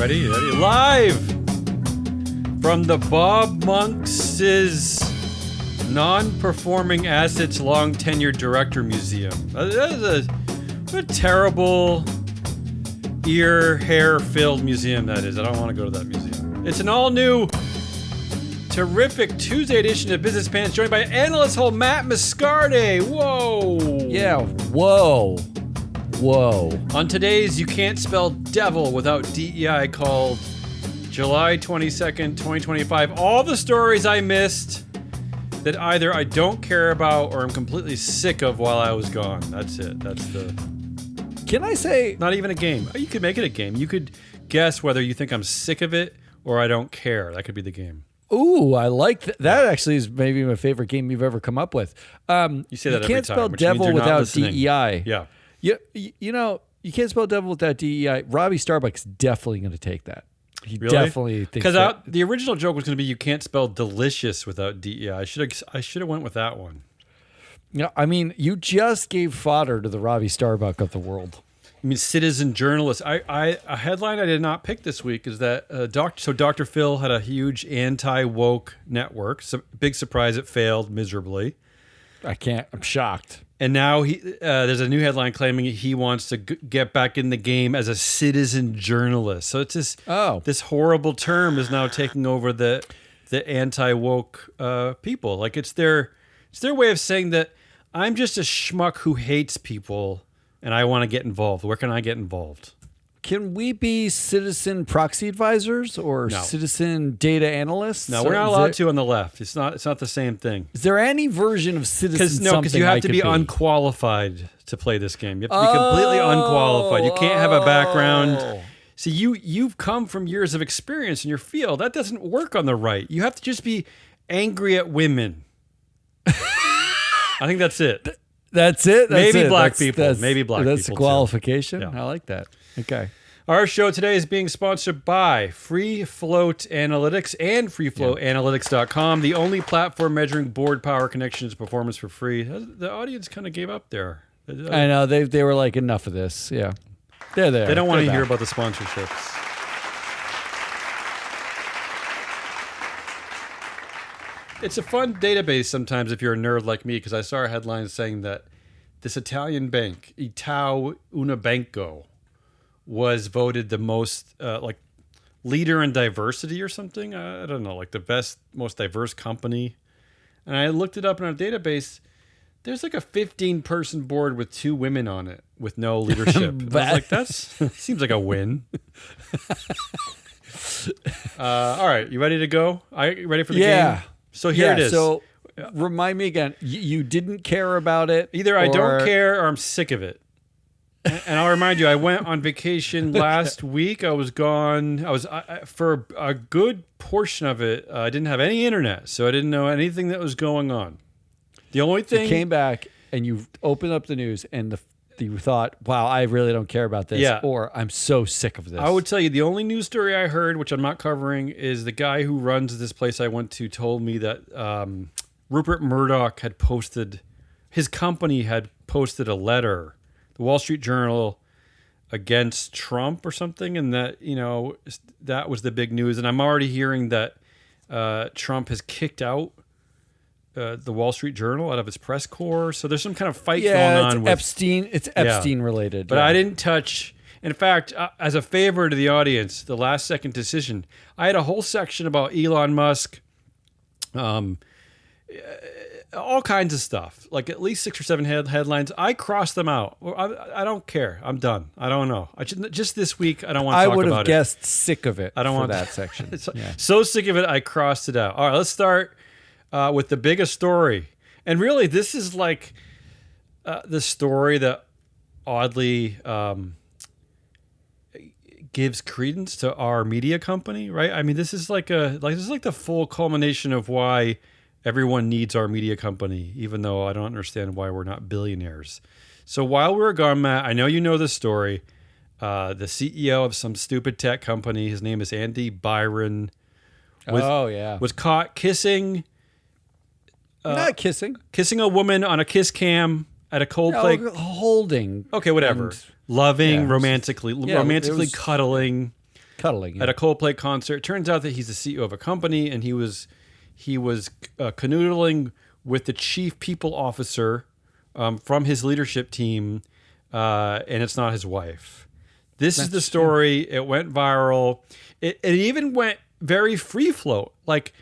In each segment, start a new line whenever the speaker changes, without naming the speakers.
Ready? Live from the Bob Monk's Non-Performing Assets Long Tenured Director Museum. That is a terrible hair-filled museum that is. I don't want to go to that museum. It's an all-new, terrific Tuesday edition of Business Pants, joined by analyst hole Matt Moscardi. Whoa.
Yeah, whoa.
On today's You Can't Spell Devil Without DEI, called July 22nd, 2025, all the stories I missed that either I don't care about or I'm completely sick of while I was gone. That's it.
Can I say...
Not even a game. You could make it a game. You could guess whether you think I'm sick of it or I don't care. That could be the game.
Ooh, I like that. That actually is maybe my favorite game you've ever come up with.
You say that every time.
You can't spell
which
devil
means you're not
without
listening.
DEI.
Yeah.
You know, you can't spell devil without DEI. Robbie Starbuck's definitely going to take that. He
Really?
definitely thinks
Because the original joke was going to be you can't spell delicious without DEI. I should have went with that one.
Yeah, I mean, you just gave fodder to the Robbie Starbuck of the world.
I mean, citizen journalist. A headline I did not pick this week is that Dr. Phil had a huge anti-woke network. So, big surprise, it failed miserably.
I'm shocked.
And now there's a new headline claiming he wants to get back in the game as a citizen journalist. So it's this horrible term is now taking over the anti-woke people. Like it's their way of saying that I'm just a schmuck who hates people and I want to get involved. Where can I get involved?
Can we be citizen proxy advisors or citizen data analysts?
No, we're not allowed to on the left. It's not the same thing.
Is there any version of citizen something?
Because you have to be unqualified to play this game. You have to be completely unqualified. You can't have a background. See, you've come from years of experience in your field. That doesn't work on the right. You have to just be angry at women. I think that's it.
That's it?
Maybe black people.
That's a qualification?
Yeah.
I like that. Okay.
Our show today is being sponsored by Free Float Analytics and freefloatanalytics.com, the only platform measuring board power connections and performance for free. The audience kind of gave up there.
I know. They were like, enough of this. Yeah. They're there.
They don't want to hear about the sponsorships. It's a fun database sometimes if you're a nerd like me, because I saw a headline saying that this Italian bank, Itaú Unibanco, was voted the most leader in diversity or something. I don't know, like the most diverse company. And I looked it up in our database. There's like a 15-person board with 2 women on it with no leadership. I was like, that seems like a win. All right, you ready to go? You ready for the game? So here it is.
So remind me again, you didn't care about it.
Either I don't care or I'm sick of it. And I'll remind you, I went on vacation last week. I was gone. For a good portion of it, I didn't have any internet, so I didn't know anything that was going on. The only thing...
You came back and you opened up the news and you thought, wow, I really don't care about this, or I'm so sick of this.
I would tell you, the only news story I heard, which I'm not covering, is the guy who runs this place I went to told me that Rupert Murdoch his company had posted a letter, the Wall Street Journal, against Trump or something, and that, that was the big news. And I'm already hearing that Trump has kicked out the Wall Street Journal out of its press corps. So there's some kind of fight going on with
Epstein. It's Epstein related.
But I didn't touch. In fact, as a favor to the audience, the last second decision, I had a whole section about Elon Musk, all kinds of stuff, like at least 6 or 7 headlines. I crossed them out. I don't care. I'm done. I don't know. Just this week, I don't want to talk about it.
I would have guessed sick of it.
I don't want
that section.
So sick of it, I crossed it out. All right, let's start with the biggest story. And really, this is like the story that oddly gives credence to our media company, right? I mean, this is like the full culmination of why everyone needs our media company, even though I don't understand why we're not billionaires. So while we were gone, Matt, I know you know this story. The CEO of some stupid tech company, his name is Andy Byron, was caught kissing.
Not kissing.
Kissing a woman on a kiss cam at a Coldplay.
Holding.
Okay, whatever. Loving, romantically
was,
cuddling.
Cuddling.
at a Coldplay concert. It turns out that he's the CEO of a company, and he was canoodling with the chief people officer from his leadership team, and it's not his wife. This is the story. It went viral. It even went very free float. Like,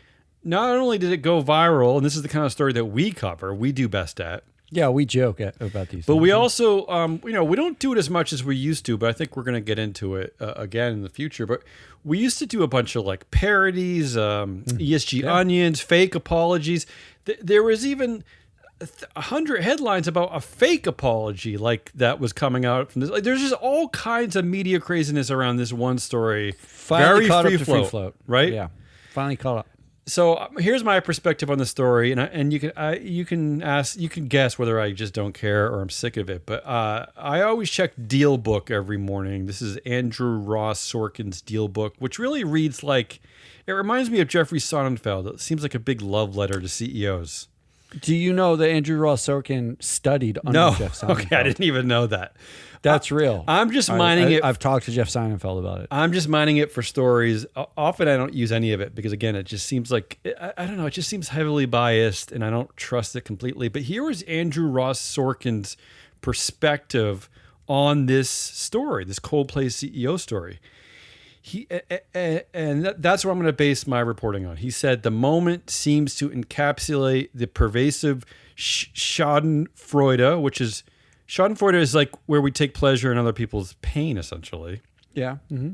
not only did it go viral, and this is the kind of story that we cover, we do best at.
Yeah, we joke about these
But
things.
we also, we don't do it as much as we used to, but I think we're going to get into it again in the future. But we used to do a bunch of like parodies, ESG onions, fake apologies. There was even 100 headlines about a fake apology like that was coming out from this. Like, there's just all kinds of media craziness around this one story.
Finally
very
caught
free
up to
float,
free float,
right?
Yeah, finally caught up.
So here's my perspective on the story, and you can guess whether I just don't care or I'm sick of it. But I always check DealBook every morning. This is Andrew Ross Sorkin's DealBook, which really reads like, it reminds me of Jeffrey Sonnenfeld. It seems like a big love letter to CEOs.
Do you know that Andrew Ross Sorkin studied under Jeff Sonnenfeld?
Okay, I didn't even know that.
That's real.
I'm just mining it.
I've talked to Jeff Sonnenfeld about it.
I'm just mining it for stories. Often I don't use any of it because, again, it just seems like, I don't know, it just seems heavily biased and I don't trust it completely. But here is Andrew Ross Sorkin's perspective on this story, this Coldplay CEO story. That's what I'm going to base my reporting on. He said, the moment seems to encapsulate the pervasive schadenfreude, which is, schadenfreude is like where we take pleasure in other people's pain, essentially.
Yeah. Mm-hmm.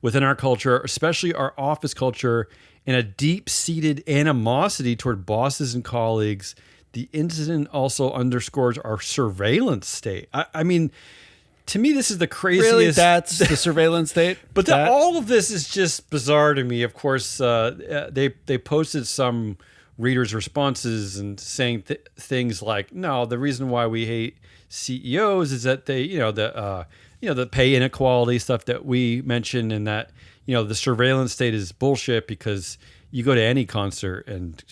Within our culture, especially our office culture, and a deep-seated animosity toward bosses and colleagues. The incident also underscores our surveillance state. I mean, to me, this is the craziest.
Really? That's the surveillance state?
But all of this is just bizarre to me. Of course, they posted some readers' responses and saying things like, "No, the reason why we hate CEOs is that they, the pay inequality stuff that we mentioned, and that the surveillance state is bullshit because you go to any concert and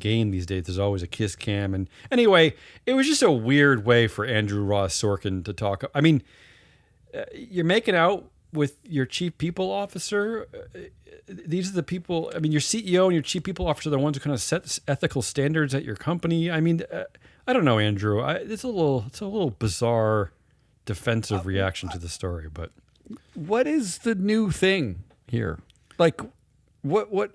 game these days, there's always a kiss cam." And anyway, it was just a weird way for Andrew Ross Sorkin to talk. I mean, you're making out with your chief people officer. These are the people. I mean, your CEO and your chief people officer are the ones who kind of set ethical standards at your company. I mean, I don't know, Andrew. It's a little bizarre defensive reaction to the story. But
what is the new thing here? Like, what?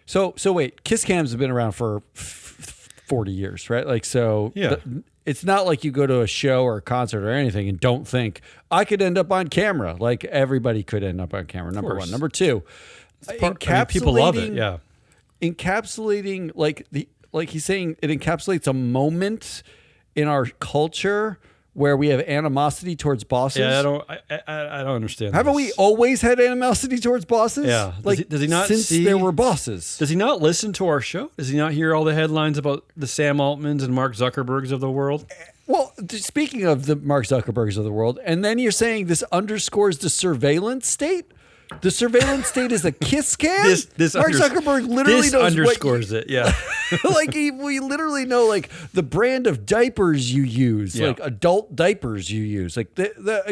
So wait, kiss cams have been around for 40 years, right? Like, so
yeah.
It's not like you go to a show or a concert or anything and don't think, I could end up on camera. Like, everybody could end up on camera, number one. Number two,
people love it, yeah.
Encapsulating, like he's saying, it encapsulates a moment in our culture where we have animosity towards bosses.
Yeah, I don't understand.
Haven't we always had animosity towards bosses?
Yeah. Does he not
since there were bosses?
Does he not listen to our show? Does he not hear all the headlines about the Sam Altmans and Mark Zuckerbergs of the world?
Well, speaking of the Mark Zuckerbergs of the world, and then you're saying this underscores the surveillance state? The surveillance state is a kiss cam?
This
Mark Zuckerberg literally knows
underscores it, yeah.
Like, we literally know, like, the brand of diapers you use, like adult diapers you use. Like,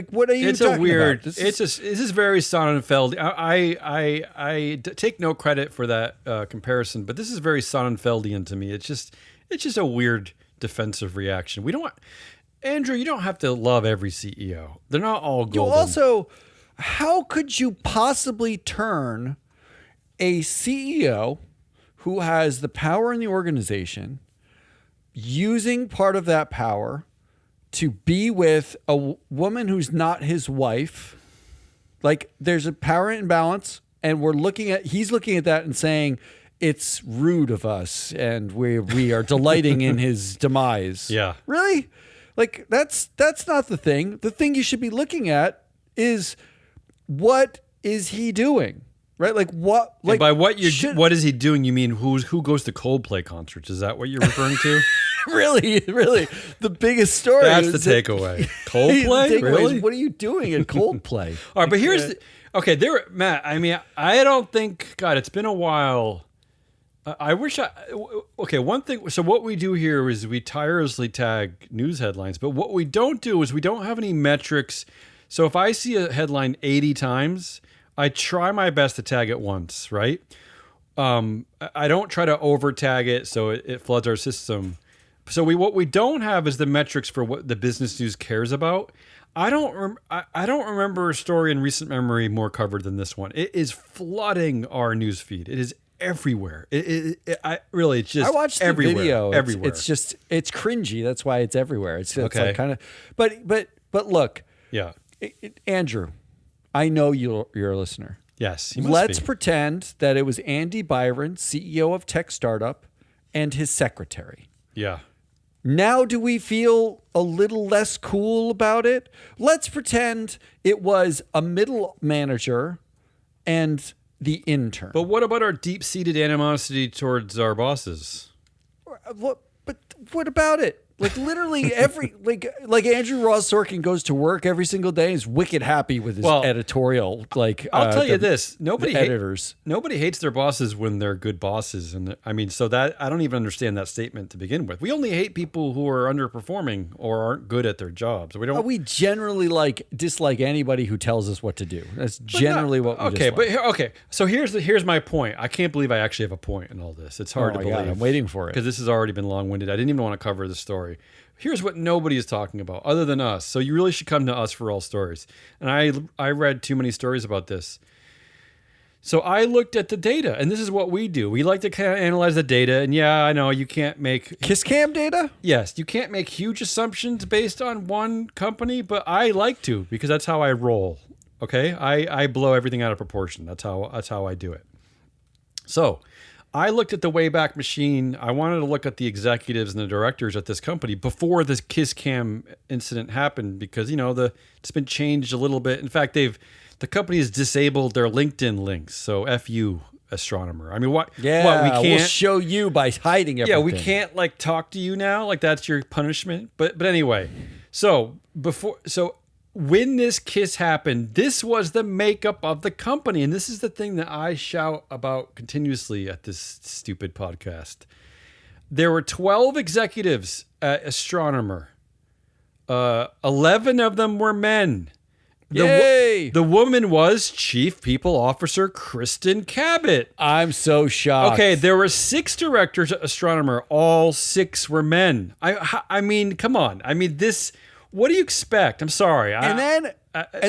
what are you talking about?
This is very Sonnenfeld. I take no credit for that comparison, but this is very Sonnenfeldian to me. It's just a weird defensive reaction. Andrew, you don't have to love every CEO. They're not all golden.
You also, how could you possibly turn a CEO who has the power in the organization, using part of that power to be with a woman who's not his wife? Like, there's a power imbalance, and he's looking at that and saying, it's rude of us, and we are delighting in his demise.
Yeah.
Really? Like, that's not the thing. The thing you should be looking at is, what is he doing? Right? Like, what? Like,
and by what is he doing? You mean who goes to Coldplay concerts? Is that what you're referring to?
Really, the biggest story.
That's the takeaway. Coldplay, really?
What are you doing at Coldplay?
All right, but here's Matt. I mean, I don't think. God, it's been a while. I wish one thing. So what we do here is we tirelessly tag news headlines, but what we don't do is we don't have any metrics. So if I see a headline 80 times, I try my best to tag it once, right? I don't try to over tag it so it floods our system. So what we don't have is the metrics for what the business news cares about. I don't remember a story in recent memory more covered than this one. It is flooding our news feed. It is everywhere. It's just
I watched the
everywhere,
video.
everywhere.
It's cringy. That's why it's everywhere. It's
Okay.
like kind of, but look,
Yeah.
Andrew, I know you're a listener.
Yes. He must
Let's
be.
pretend that it was Andy Byron, CEO of tech startup, and his secretary.
Yeah.
Now do we feel a little less cool about it? Let's pretend it was a middle manager and the intern.
But what about our deep-seated animosity towards our bosses?
But what about it? Like literally every like Andrew Ross Sorkin goes to work every single day and is wicked happy with his editorial. Like
I'll tell you this: nobody
editors.
Nobody hates their bosses when they're good bosses, and I mean, so that I don't even understand that statement to begin with. We only hate people who are underperforming or aren't good at their jobs. We don't.
We generally dislike anybody who tells us what to do. That's generally what we dislike.
So here's my point. I can't believe I actually have a point in all this. It's hard to believe.
I'm waiting for it
because this has already been long-winded. I didn't even want to cover the story. Here's what nobody is talking about other than us. So you really should come to us for all stories. And I read too many stories about this. So I looked at the data, and this is what we do. We like to kind of analyze the data. And yeah, I know you can't make
kiss cam data.
Yes, you can't make huge assumptions based on one company, but I like to because that's how I roll. Okay, I blow everything out of proportion. That's how I do it. So I looked at the Wayback Machine. I wanted to look at the executives and the directors at this company before this Kiss Cam incident happened because, it's been changed a little bit. In fact, the company has disabled their LinkedIn links. So F you, astronomer. I mean, what?
Yeah,
what, we can't
we'll show you by hiding everything.
Yeah, we can't talk to you now. That's your punishment. But anyway, so when this kiss happened, this was the makeup of the company. And this is the thing that I shout about continuously at this stupid podcast. There were 12 executives at Astronomer. 11 of them were men.
Yay!
The woman was Chief People Officer Kristen Cabot.
I'm so shocked.
Okay, there were 6 directors at Astronomer. All 6 were men. I mean, come on. I mean, this... What do you expect? I'm sorry.
And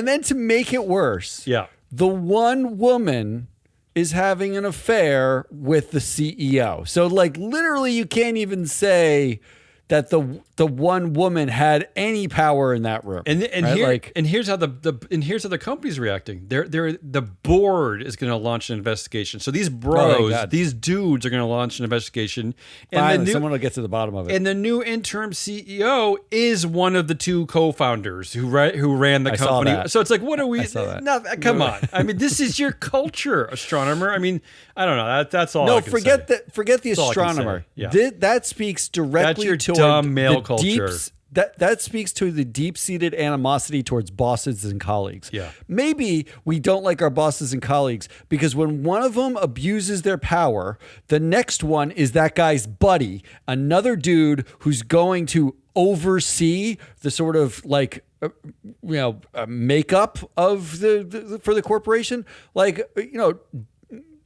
then to make it worse,
yeah,
the one woman is having an affair with the CEO. So literally you can't even say that the one woman had any power in that room.
And
right?
here's how the company's reacting. The board is going to launch an investigation. So these these dudes are going to launch an investigation. And
finally, someone will get to the bottom of it.
And the new interim CEO is one of the 2 co-founders who ran the company. So it's like, what are we? Come on. I mean, this is your culture, Astronomer. I mean, I don't know. That's all. I can
forget
say.
Forget the Astronomer.
Yeah.
That speaks directly to
dumb male culture.
That speaks to the deep-seated animosity towards bosses and colleagues.
Yeah.
Maybe we don't like our bosses and colleagues because when one of them abuses their power, the next one is that guy's buddy, another dude who's going to oversee the sort of makeup of for the corporation.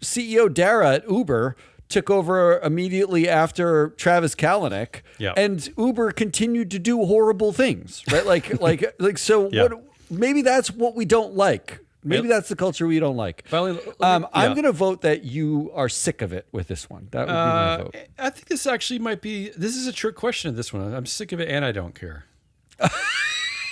CEO Dara at Uber took over immediately after Travis Kalanick, and Uber continued to do horrible things, right? So what? Maybe that's what we don't like. Maybe that's the culture we don't like. Finally, I'm going to vote that you are sick of it with this one. That would be my vote.
I think this actually might be. This is a trick question. This one, I'm sick of it, and I don't care.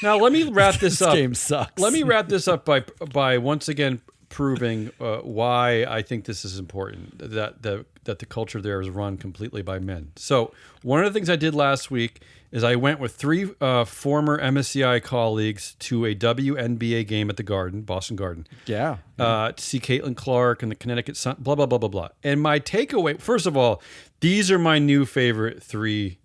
Now let me wrap this up.
This game sucks.
Let me wrap this up by once again proving why I think this is important, that the culture there is run completely by men. So one of the things I did last week is I went with 3 former MSCI colleagues to a WNBA game at the Garden, Boston Garden.
Yeah.
To see Caitlin Clark and the Connecticut Sun, blah, blah, blah, blah, blah. And my takeaway, first of all, these are my new favorite 3.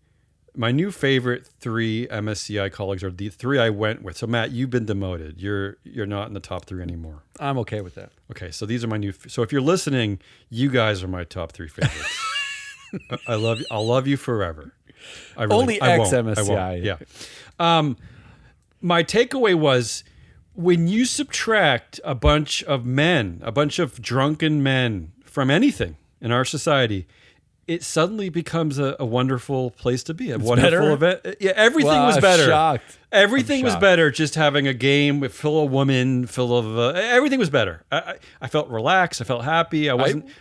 My new favorite 3 MSCI colleagues are the 3 I went with. So Matt, you've been demoted. You're not in the top 3 anymore.
I'm okay with that.
Okay, so these are my new. So if you're listening, you guys are my top 3 favorites. I'll love you forever.
Only ex MSCI.
Yeah. My takeaway was when you subtract a bunch of men, a bunch of drunken men from anything in our society, it suddenly becomes a wonderful place to be. A wonderful event. Yeah, everything was better.
Shocked.
Everything was better. Just having a game full of women, full of everything was better. I felt relaxed. I felt happy. I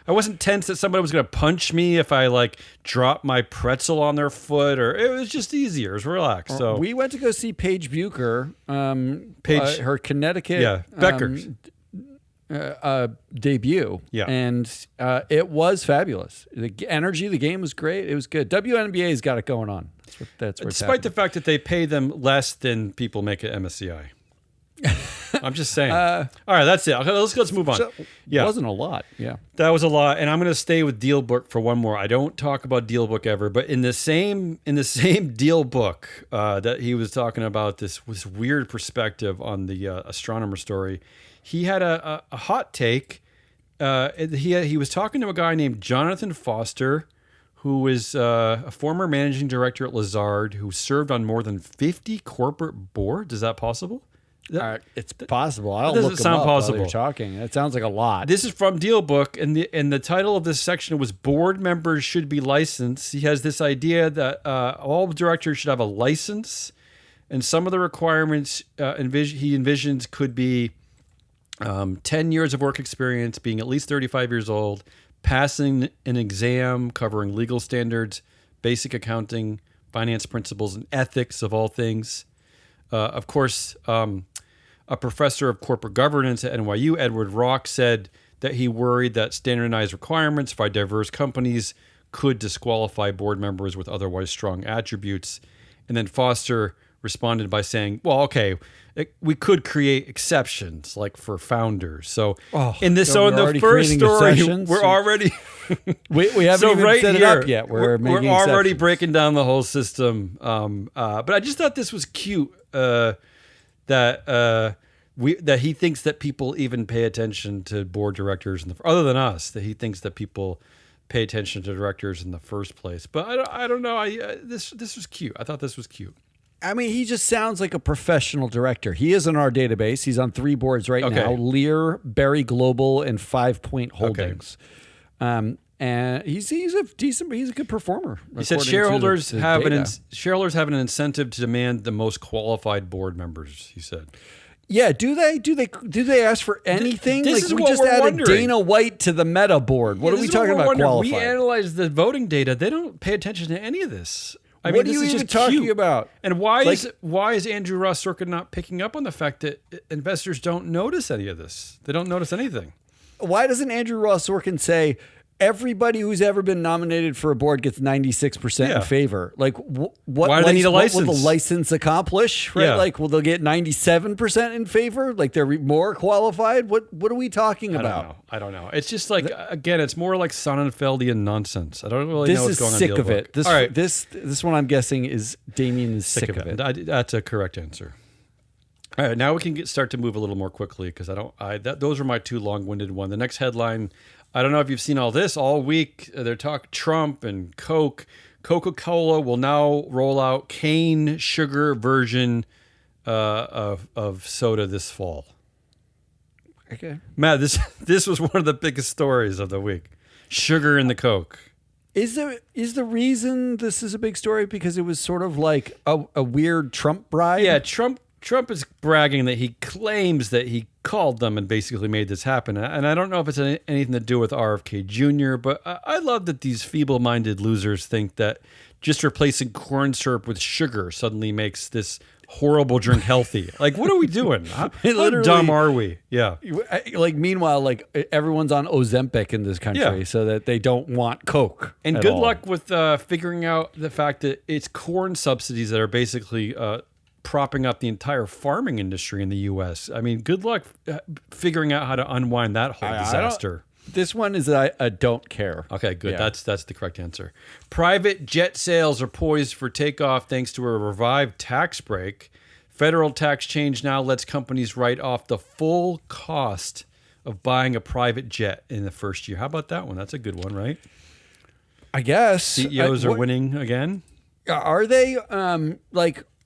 wasn't tense that somebody was going to punch me if I like dropped my pretzel on their foot, or it was just easier. It was relaxed. So
we went to go see Paige Bucher, her Connecticut,
Becker's.
Debut.
Yeah.
And it was fabulous. The energy, the game was great. It was good. WNBA's got it going on. That's where
Despite the fact that they pay them less than people make at MSCI. I'm just saying. All right, that's it. Okay, let's move on.
It wasn't a lot. Yeah.
That was a lot. And I'm going to stay with DealBook for one more. I don't talk about DealBook ever, but in the same DealBook that he was talking about this weird perspective on the astronomer story, he had a hot take. He was talking to a guy named Jonathan Foster, who is a former managing director at Lazard, who served on more than 50 corporate boards. Is that possible?
It's possible. I'll
doesn't
look them
sound
up
possible.
while you're talking. It sounds like a lot.
This is from DealBook, and the title of this section was "Board Members Should Be Licensed." He has this idea that all directors should have a license, and some of the requirements he envisions could be 10 years of work experience, being at least 35 years old, passing an exam covering legal standards, basic accounting, finance principles, and ethics of all things. Of course, a professor of corporate governance at NYU, Edward Rock, said that he worried that standardized requirements for diverse companies could disqualify board members with otherwise strong attributes. And then Foster responded by saying, well, okay, we could create exceptions like for founders. So in the first story, we're already
we haven't even set it up yet. We're
already breaking down the whole system. But I just thought this was cute that he thinks that people even pay attention to board directors, other than us, that he thinks that people pay attention to directors in the first place. But I don't know. This was cute. I thought this was cute.
I mean, he just sounds like a professional director. He is in our database. He's on 3 boards right now: Lear, Berry Global, and 5 Point Holdings. And he's a good performer.
He said shareholders have an incentive to demand the most qualified board members. He said.
Yeah, do they ask for anything?
This is what
just
we're
added
wondering.
Dana White to the Meta board. What are we talking about? Qualified?
We analyze the voting data. They don't pay attention to any of this.
What are you even talking about?
And why is Andrew Ross Sorkin not picking up on the fact that investors don't notice any of this? They don't notice anything.
Why doesn't Andrew Ross Sorkin say everybody who's ever been nominated for a board gets 96% in favor? Like,
why do they need a license?
What will the license accomplish? Right? Yeah. Like, will they get 97% in favor? Like, they're more qualified? What are we talking about?
I don't know. It's just like, again, it's more like Sonnenfeldian nonsense. I don't really know what's going on.
This is sick of it. All right. This one I'm guessing is Damien is sick of it.
That's a correct answer. All right, now we can start to move a little more quickly because those were my 2 long-winded ones. The next headline, I don't know if you've seen all this all week. They're talking Trump and Coke. Coca-Cola will now roll out cane sugar version of soda this fall.
Okay,
Matt, this was one of the biggest stories of the week. Sugar in the Coke.
Is the reason this is a big story because it was sort of like a weird Trump bribe?
Yeah, Trump is bragging that he claims that he called them and basically made this happen. And I don't know if it's anything to do with RFK Jr., but I love that these feeble-minded losers think that just replacing corn syrup with sugar suddenly makes this horrible drink healthy. Like, what are we doing? How dumb are we? Yeah.
Like, meanwhile, like everyone's on Ozempic in this country so that they don't want Coke.
And good luck with figuring out the fact that it's corn subsidies that are basically propping up the entire farming industry in the U.S. I mean, good luck figuring out how to unwind that whole disaster.
This one is I don't care.
Okay, good. Yeah. That's the correct answer. Private jet sales are poised for takeoff thanks to a revived tax break. Federal tax change now lets companies write off the full cost of buying a private jet in the first year. How about that one? That's a good one, right?
I guess.
CEOs are winning again.
Are they?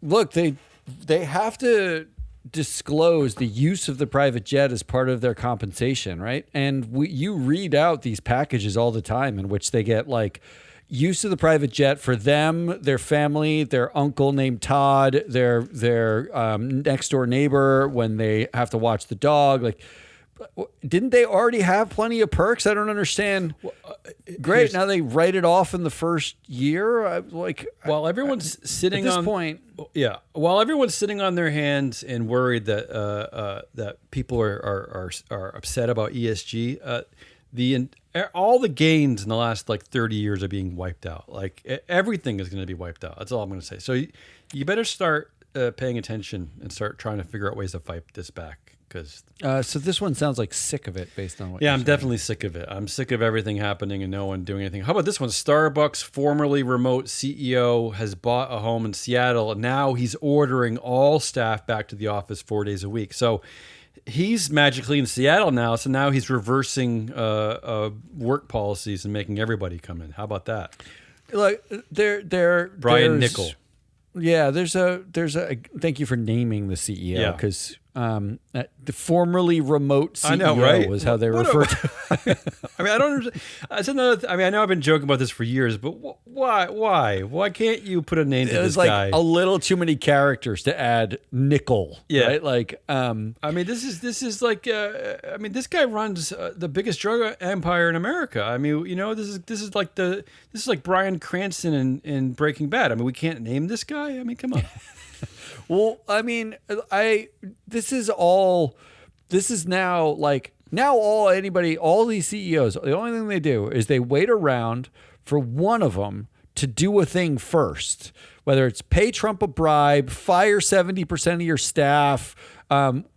Look, they have to disclose the use of the private jet as part of their compensation, right? And you read out these packages all the time in which they get like use of the private jet for them, their family, their uncle named Todd, their next door neighbor when they have to watch the dog. Like, didn't they already have plenty of perks? I don't understand. Well, great. Now they write it off in the first year.
While everyone's sitting
at this
on
point,
yeah. While everyone's sitting on their hands and worried that that people are upset about ESG, all the gains in the last like 30 years are being wiped out. Like everything is going to be wiped out. That's all I'm going to say. So you better start paying attention and start trying to figure out ways to fight this back.
So this one sounds like sick of it based on what
I'm definitely sick of it. I'm sick of everything happening and no one doing anything. How about this one? Starbucks formerly remote CEO has bought a home in Seattle and now he's ordering all staff back to the office 4 days a week. So he's magically in Seattle now. So now he's reversing work policies and making everybody come in. How about that?
Like
Brian Nickel.
Yeah, there's a thank you for naming the CEO because the formerly remote CEO
I know, right?
was how they refer to.
I mean, I don't understand. That's another. I mean, I know I've been joking about this for years, but why can't you put a name to this guy?
It was like a little too many characters to add Nickel.
Yeah,
right? Like,
I mean, this is like, I mean, this guy runs the biggest drug empire in America. I mean, you know, this is like Bryan Cranston in Breaking Bad. I mean, we can't name this guy. I mean, come on.
Well, I mean, this is all these CEOs, the only thing they do is they wait around for one of them to do a thing first, whether it's pay Trump a bribe, fire 70% of your staff,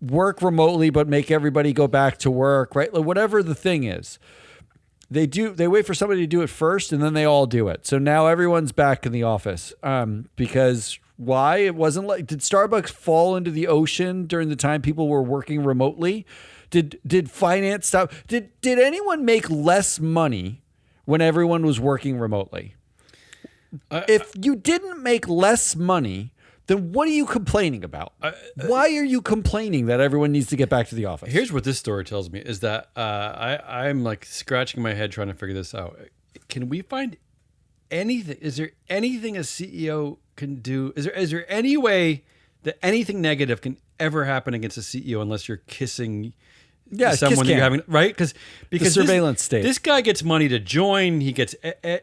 work remotely, but make everybody go back to work, right? Like whatever the thing is. They wait for somebody to do it first and then they all do it. So now everyone's back in the office because why? It wasn't like, did Starbucks fall into the ocean during the time people were working remotely? Did finance stop? Did anyone make less money when everyone was working remotely? If you didn't make less money, then what are you complaining about? Why are you complaining that everyone needs to get back to the office?
Here's what this story tells me is that I'm like scratching my head trying to figure this out. Can we find anything? Is there anything a CEO can do? Is there any way that anything negative can ever happen against a CEO unless you're kissing someone that you're having, right? Because
the surveillance state.
This guy gets money to join. He gets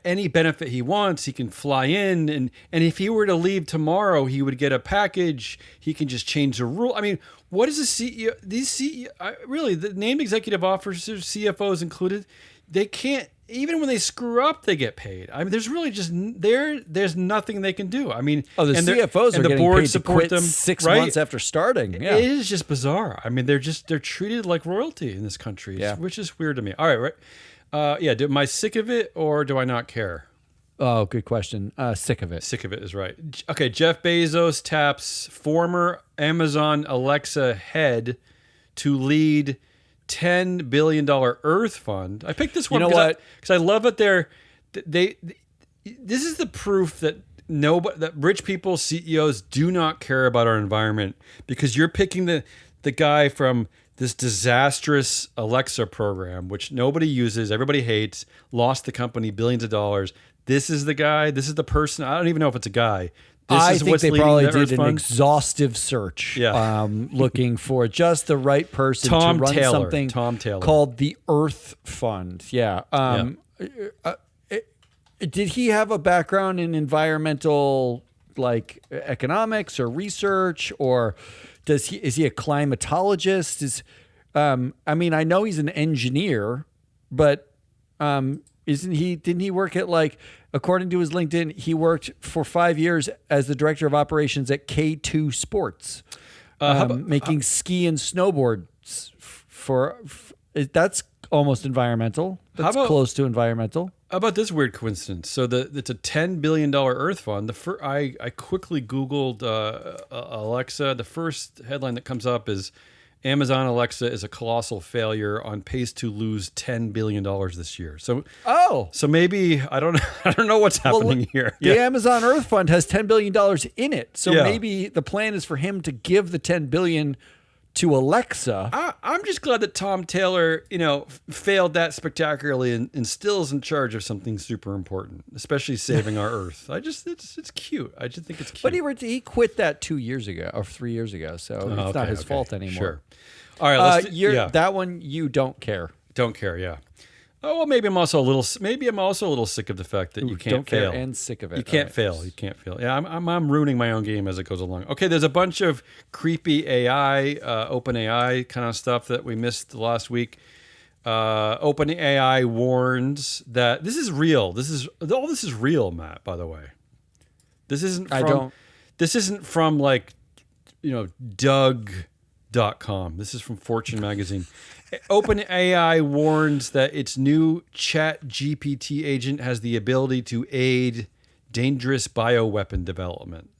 any benefit he wants. He can fly in, and if he were to leave tomorrow, he would get a package. He can just change the rule. I mean, what is a CEO? These CEO, really, the named executive officers, CFOs included, they can't. Even when they screw up, they get paid. I mean, there's really just there's nothing they can do. I mean,
the CFOs are
the
getting
board
paid
support
to quit
them
6
right?
months after starting. Yeah.
It is just bizarre. I mean, they're treated like royalty in this country, which is weird to me. All right. Am I sick of it or do I not care?
Oh, good question. Sick of it.
Sick of it is right. Okay, Jeff Bezos taps former Amazon Alexa head to lead $10 billion Earth Fund. I picked this one because I love it. This is the proof that that rich people, CEOs do not care about our environment because you're picking the guy from this disastrous Alexa program, which nobody uses, everybody hates, lost the company billions of dollars. This is the guy. This is the person. I don't even know if it's a guy.
I think they probably did an exhaustive search, looking for just the right person to run something called the Earth Fund. Yeah. Did he have a background in environmental, like economics or research, or is he a climatologist? I mean, I know he's an engineer, but didn't he work at according to his LinkedIn, he worked for 5 years as the director of operations at K2 Sports, making ski and snowboards that's almost environmental. That's close to environmental.
How about this weird coincidence? So it's a $10 billion Earth Fund. I quickly Googled Alexa. The first headline that comes up is Amazon Alexa is a colossal failure on pace to lose $10 billion this year. So maybe I don't know what's happening here.
The Amazon Earth Fund has $10 billion in it. So
Yeah.
maybe the plan is for him to give the $10 billion to Alexa.
I'm just glad that Tom Taylor, failed that spectacularly and still is in charge of something super important, especially saving our Earth. It's cute. I just think it's cute.
But he quit that 2 years ago or 3 years ago, so it's not his fault anymore.
Sure. All right,
that one you don't care.
Don't care, yeah. Oh well, maybe I'm also a little sick of the fact that you can't
don't
fail.
care and sick of it.
You can't fail. You can't fail. Yeah, I'm ruining my own game as it goes along. Okay, there's a bunch of creepy AI, OpenAI kind of stuff that we missed last week. OpenAI warns that this is real. All this is real, Matt. By the way, this isn't. This isn't from Doug.com. This is from Fortune magazine. OpenAI warns that its new ChatGPT agent has the ability to aid dangerous bioweapon development.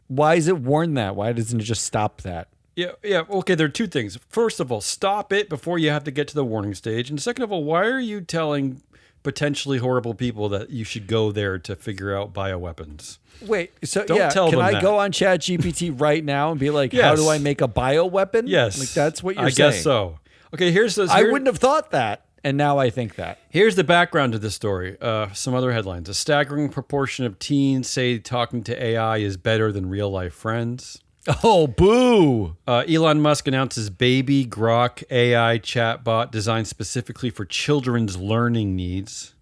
Why is it warn that? Why doesn't it just stop that?
Yeah. Okay, there are two things. First of all, stop it before you have to get to the warning stage. And second of all, why are you telling potentially horrible people that you should go there to figure out bioweapons?
Wait, so
Don't tell
can
them
I
that.
go on ChatGPT right now and be like,
Yes.
how do I make a bioweapon?
Yes.
Like that's what you're
I
saying.
guess so. Okay,
I wouldn't have thought that, and now I think that.
Here's the background to this story. Some other headlines. A staggering proportion of teens say talking to AI is better than real-life friends.
Oh, boo.
Elon Musk announces baby Grok AI chatbot designed specifically for children's learning needs.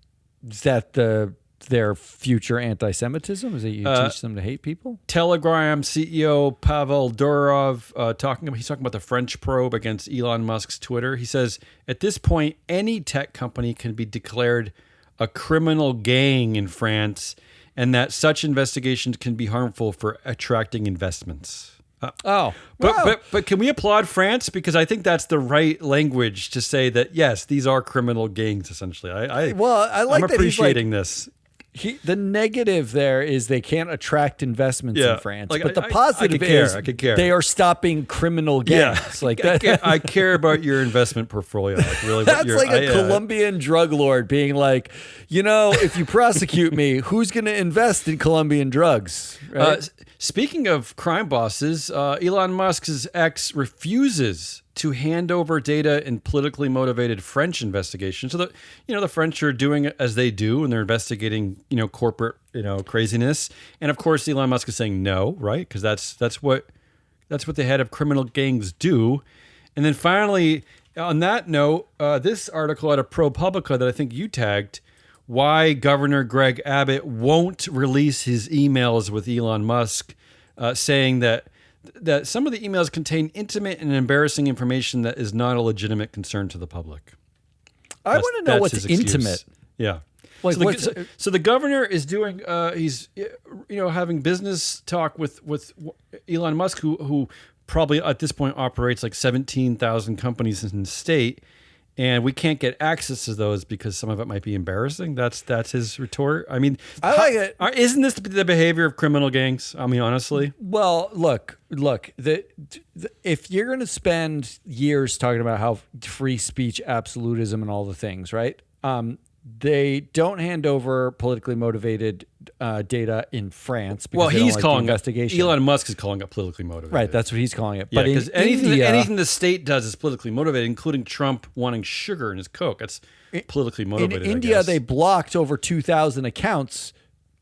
Is that their future anti-Semitism? Is it you teach them to hate people?
Telegram CEO Pavel Durov he's talking about the French probe against Elon Musk's Twitter. He says, at this point, any tech company can be declared a criminal gang in France, and that such investigations can be harmful for attracting investments. But can we applaud France? Because I think that's the right language to say that, yes, these are criminal gangs, essentially. I'm
that
appreciating this.
The negative there is they can't attract investments in France.
Like,
but the positive is
I could care.
they are stopping criminal gangs. Like that.
I care about your investment portfolio. Like really,
That's like a Colombian drug lord being like, if you prosecute me, who's going to invest in Colombian drugs? Right?
Speaking of crime bosses, Elon Musk's ex refuses to hand over data in politically motivated French investigations. So the French are doing as they do, and they're investigating, corporate, craziness. And of course, Elon Musk is saying no, right? Because that's what the head of criminal gangs do. And then finally, on that note, this article out of ProPublica that I think you tagged, why Governor Greg Abbott won't release his emails with Elon Musk, saying that some of the emails contain intimate and embarrassing information that is not a legitimate concern to the public.
I want to know what's intimate.
Yeah.
Like
so the governor is doing, he's having business talk with Elon Musk, who probably at this point operates like 17,000 companies in the state. And we can't get access to those because some of it might be embarrassing. That's his retort. I mean,
I like it.
Isn't this the behavior of criminal gangs? I mean, honestly.
Well, look. If you're going to spend years talking about how free speech, absolutism, and all the things, right? They don't hand over politically motivated data in France because they don't like the investigation.
Elon Musk is calling it politically motivated.
Right, that's what he's calling it.
Yeah,
but
because anything the state does is politically motivated, including Trump wanting sugar in his Coke. That's politically motivated.
In India, they blocked over 2,000 accounts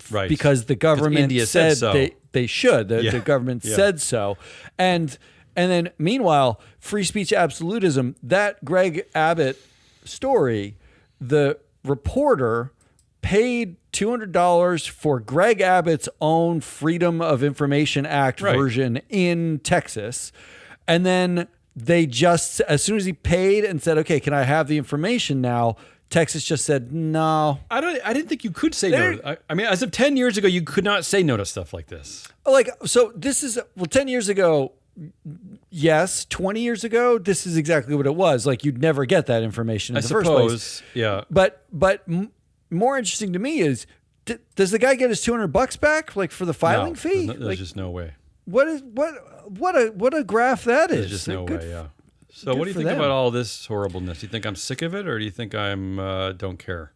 because the government said so. They should. The government said so. And then meanwhile, free speech absolutism, that Greg Abbott story, the reporter paid $200 for Greg Abbott's own Freedom of Information Act version in Texas. And then they just, as soon as he paid and said, okay, can I have the information now? Texas just said, no.
I didn't think you could say no. I mean, as of 10 years ago, you could not say no to stuff like this.
So this is, 10 years ago, yes. 20 years ago, this is exactly what it was. Like, you'd never get that information in the first place.
Yeah.
But more interesting to me is, does the guy get his $200 back, like for the filing fee?
There's just no way.
what a graph that is.
There's just no
Good
way, yeah. So what do you think about all this horribleness? Do you think I'm sick of it, or do you think I'm don't care?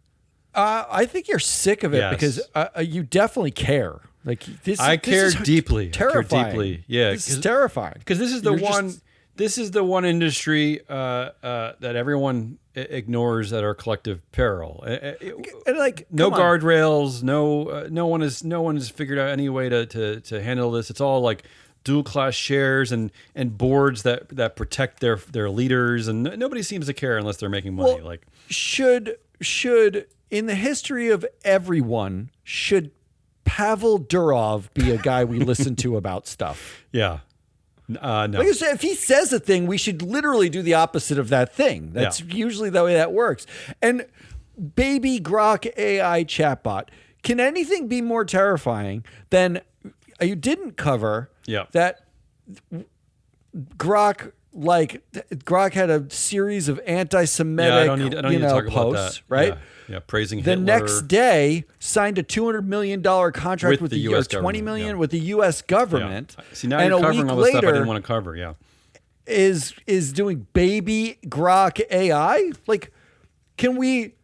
I think you're sick of it
Yes.
because you definitely care. Like
I care deeply.
Terrifying.
I care deeply. Yeah,
this is terrifying.
Because this is the one. This is the one industry that everyone ignores at our collective peril.
And like
no guardrails. No one has figured out any way to handle this. It's all like dual class shares and boards that protect their leaders, and nobody seems to care unless they're making money.
Well, should in the history of everyone, should Pavel Durov be a guy we listen to about stuff?
Yeah. No.
Like I said, if he says a thing, we should literally do the opposite of that thing. That's usually the way that works. And baby Grok AI chatbot, can anything be more terrifying than you didn't cover that Grok had a series of anti-Semitic
I don't need to talk
posts,
about that.
right?
Yeah, praising
the
Hitler.
next day signed a $200 million contract with the
US
$20 million
government,
with the U.S. government.
Yeah. See, now you're covering all the stuff I didn't want to cover. Yeah,
is doing baby Grok AI? Like, can we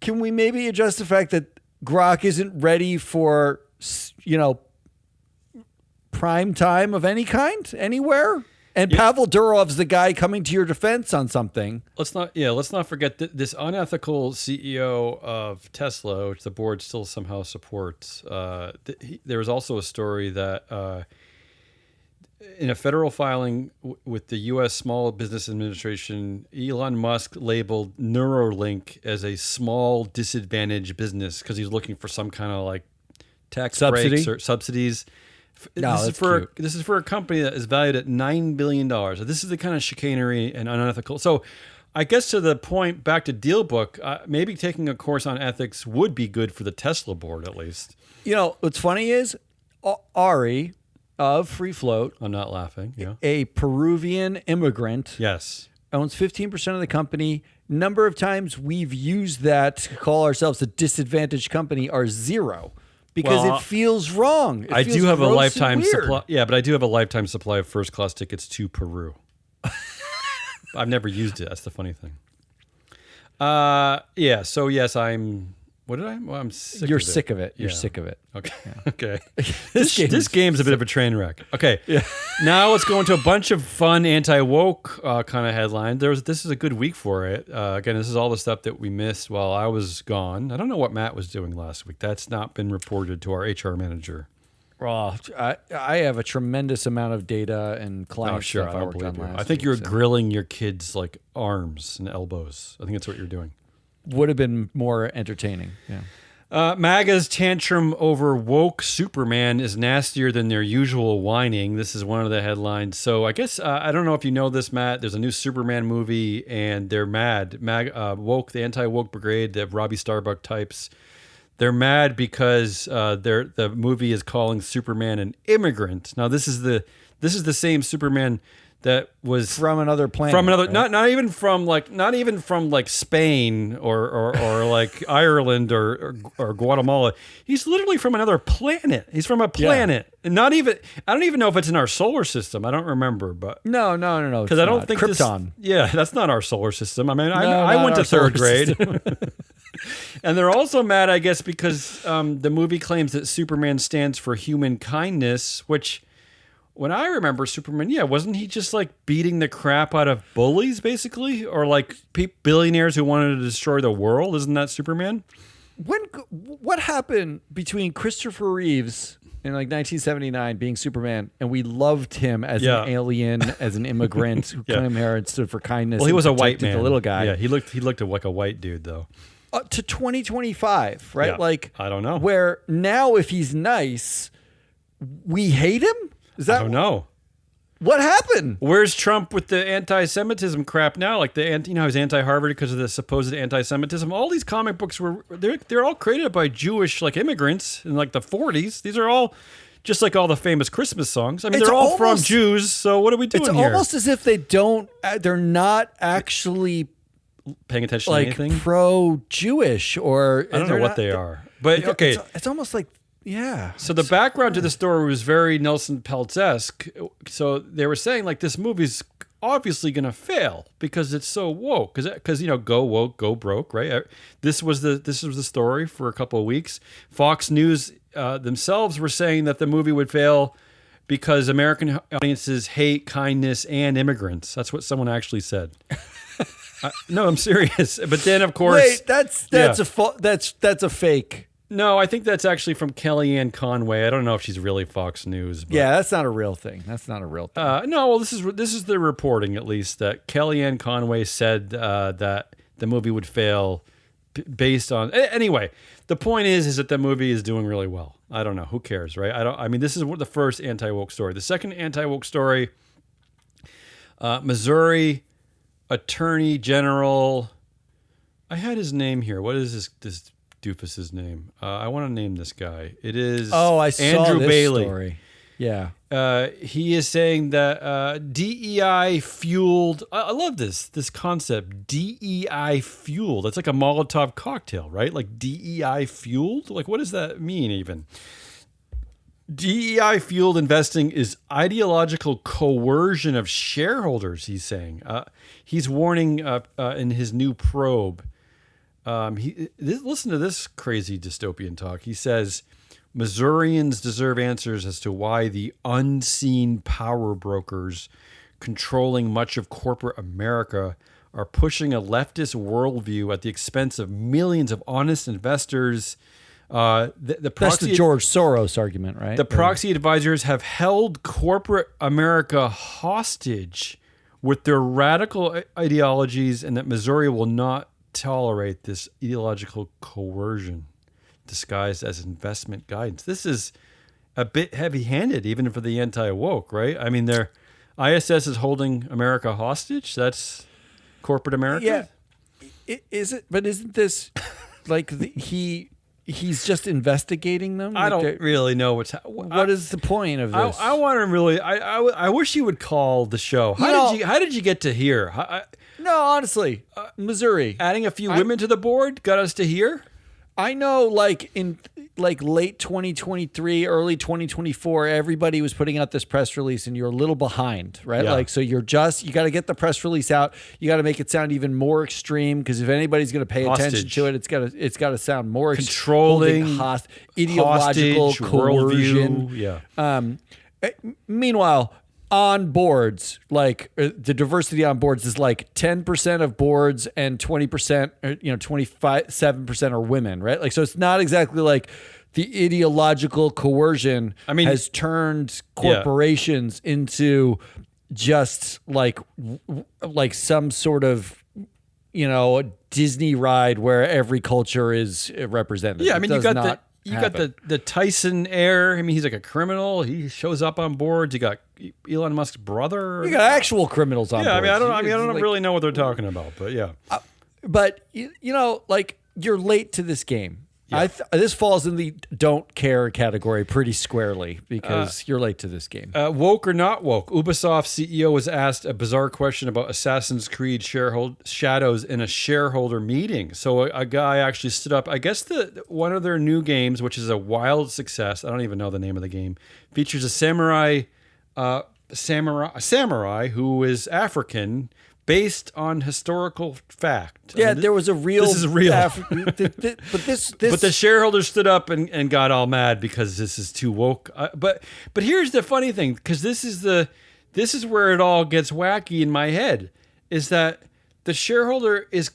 maybe adjust the fact that Grok isn't ready for prime time of any kind anywhere? And Pavel Durov's the guy coming to your defense on something.
Let's not forget this unethical CEO of Tesla, which the board still somehow supports. There was also a story that in a federal filing with the U.S. Small Business Administration, Elon Musk labeled Neuralink as a small disadvantaged business because he's looking for some kind of like tax breaks or subsidies. This is for a company that is valued at $9 billion. This is the kind of chicanery and unethical. So I guess to the point, back to DealBook, maybe taking a course on ethics would be good for the Tesla board, at least.
What's funny is Ari of Free Float.
I'm not laughing. Yeah.
A Peruvian immigrant.
Yes.
Owns 15% of the company. Number of times we've used that to call ourselves a disadvantaged company are zero. Because it feels wrong.
I do have a lifetime supply. Yeah, but I do have a lifetime supply of first class tickets to Peru. I've never used it. That's the funny thing. Yeah. So yes, I'm. What did I? Well, I'm sick.
You're
of it.
sick of it. You're
Yeah.
sick of it.
Okay.
Yeah.
Okay. This game's a bit of a train wreck. Okay.
Yeah.
Now let's go into a bunch of fun anti-woke kind of headlines. This is a good week for it. Again, this is all the stuff that we missed while I was gone. I don't know what Matt was doing last week. That's not been reported to our HR manager.
Well, I have a tremendous amount of data and client stuff I worked on last week.
I think you were grilling your kids' like arms and elbows. I think that's what you're doing.
Would have been more entertaining. Yeah.
MAGA's tantrum over woke Superman is nastier than their usual whining. This is one of the headlines. So I guess, I don't know if you know this, Matt, there's a new Superman movie and they're mad. Woke, the anti-woke brigade, the Robbie Starbuck types, they're mad because the movie is calling Superman an immigrant. Now this is the same Superman that was
from another planet,
right? not even from like Spain or like Ireland or Guatemala. He's literally from another planet. He's from a planet, and I don't even know if it's in our solar system. I don't remember, but
no,
because I don't think
Krypton.
That's not our solar system. I mean, I went to third grade. And they're also mad, I guess, because the movie claims that Superman stands for human kindness, which. When I remember Superman, wasn't he just like beating the crap out of bullies, basically? Or like billionaires who wanted to destroy the world? Isn't that Superman?
What happened between Christopher Reeves in like 1979 being Superman and we loved him as an alien, as an immigrant who came here and stood for kindness?
Well, he was a white man.
The little guy.
Yeah, he looked like a white dude, though.
To 2025, right?
Yeah,
like,
I don't know.
Where now if he's nice, we hate him?
I don't know.
What happened?
Where's Trump with the anti-Semitism crap now? Like he's anti-Harvard because of the supposed anti-Semitism. All these comic books they're all created by Jewish like immigrants in like the 40s. These are all just like all the famous Christmas songs. I mean, they're all from Jews. So what are we doing here?
It's almost as if they're not actually
paying attention to anything.
Pro-Jewish or
I don't know what they are. But okay,
it's almost like Yeah.
So the background to the story was very Nelson Peltz-esque. So they were saying like this movie's obviously going to fail because it's so woke. Because go woke, go broke, right? This was the story for a couple of weeks. Fox News themselves were saying that the movie would fail because American audiences hate kindness and immigrants. That's what someone actually said. No, I'm serious. But then, of course,
wait, that's a fake.
No, I think that's actually from Kellyanne Conway. I don't know if she's really Fox News. But,
yeah, that's not a real thing.
No, well, this is the reporting, at least, that Kellyanne Conway said that the movie would fail based on. Anyway, the point is that the movie is doing really well. I don't know. Who cares, right? I mean, this is the first anti-woke story. The second anti-woke story, Missouri Attorney General. I had his name here. What is this doofus's name? I want to name this guy. It is
I saw
Andrew
this
Bailey.
Story. Yeah.
He is saying that DEI fueled. I love this concept. DEI fueled. That's like a Molotov cocktail, right? Like DEI fueled. Like what does that mean even? DEI fueled investing is ideological coercion of shareholders. He's saying. He's warning in his new probe. Listen to this crazy dystopian talk. He says, Missourians deserve answers as to why the unseen power brokers controlling much of corporate America are pushing a leftist worldview at the expense of millions of honest investors.
That's the George Soros argument, right?
The proxy advisors have held corporate America hostage with their radical ideologies, and that Missouri will not tolerate this ideological coercion disguised as investment guidance. This is a bit heavy-handed, even for the anti-woke, right? I mean, their ISS is holding America hostage. That's corporate America.
Yeah, is it? But isn't this like he's just investigating them?
I don't really know
what is the point of this?
I want to really. I wish you would call the show. How did you get to here?
No, honestly, Missouri.
Adding a few women to the board got us to here?
I know, like in late 2023, early 2024, everybody was putting out this press release, and you're a little behind, right?
Yeah.
Like, so you got to get the press release out. You got to make it sound even more extreme, because if anybody's going to pay attention to it, it's got to sound more
controlling,
ideological coercion.
Yeah.
Meanwhile, on boards, like the diversity on boards is like 10% of boards and 20%, 27% are women, right? Like, so it's not exactly like the ideological coercion has turned corporations into just like some sort of, Disney ride where every culture is represented.
Yeah. I mean, you got the Tyson heir. I mean, he's like a criminal. He shows up on boards. You got Elon Musk's brother.
You got actual criminals on boards.
I don't really know what they're talking about, but yeah.
But like you're late to this game.
Yeah.
This falls in the don't care category pretty squarely because you're late to this game.
Woke or not woke? Ubisoft CEO was asked a bizarre question about Assassin's Creed shadows in a shareholder meeting. So a guy actually stood up. I guess one of their new games, which is a wild success, I don't even know the name of the game, features a samurai who is African, based on historical fact.
Yeah, there was a real.
This is real.
But this.
But the shareholders stood up and got all mad because this is too woke. But here's the funny thing, because this is where it all gets wacky in my head, is that the shareholder is